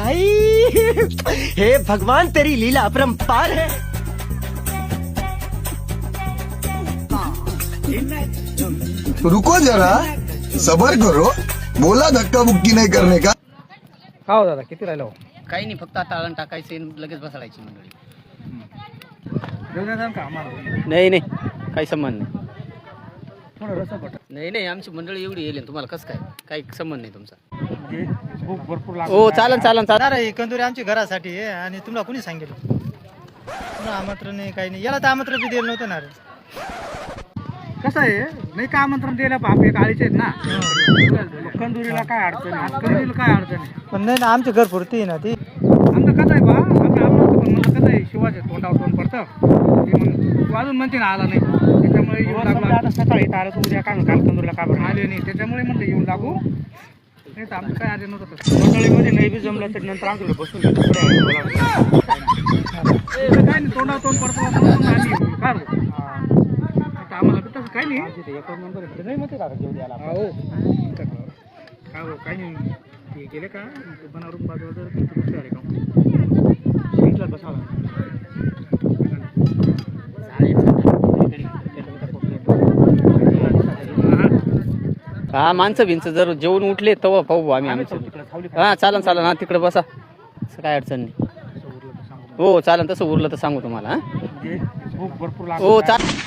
भाई हे भगवान तेरी लीला अपरंपार है। रुको जरा, सबर करो, बोला धक्का बुक्की नहीं करने का। का हो दादा किती राहिलो? काही नाही, फक्त आता आळण टाकायचे आणि लगेच बसाडायची मंडळी. जेवण का आम्हाला नाही नाही, काही संबंध नाही. थोडं रस्सा पट नाही नाही, आमची मंडळी एवढी येईल तुम्हाला कसं काय, काही संबंध नाही तुमचा. म्हणजे भूक भरपूर लागली. हो चालन चालन चालन. अरे कंदुरी आमची घरासाठी आहे आणि तुम्हाला कोणी सांगितलं? तुला आमंत्रण नाही, काही नाही. याला तर आमंत्रण बी दिलं नव्हतं ना रे. कसं आहे, नाही का आमंत्रण द्यायला आपले काळीचे आहेत ना. कंदुरीला काय अडचण आहे? कंदुरीला काय अडचण आहे? पण नाही ना, आमच्या घर पुरती आहे ना ती. आमचं कसं आहे बा, आम्ही आलो होतो पण म्हणलं कसं आहे, शिवाच्या तोंडावर तोंड पडतं ते मग अजून म्हणते ना आला नाही, त्याच्यामुळे येऊन लागलो. आता सकाळी तारच उद्या काय काल कंदुरीला का बरं आले नाही, त्याच्यामुळे म्हणलं येऊन लागू. नाही तर आमचं काय आले नव्हतं तसं. मंडळीमध्ये नाही बी जमलं तर नंतर आमच्याकडे बसून घेतो. काय नाही, तोंडावर तोंड पडतो म्हणून आम्ही येऊ. का रे? आम्हाला तर तसं काही नाही. नाही म्हणते का जेव द्यायला? हो काय हो, काही नाही. ते गेले का बनावरून बाजूला जर तुमचं आले का इथला बसावं हा माणसं भिंच जर जेवून उठले तेव्हा पाहू आम्ही आमचं. हा चालन चालन, हा तिकडे बसा, असं काय अडचण नाही. हो चालन, तसं उरलं तर सांगू तुम्हाला. हा भूक भरपूर हो चालेल.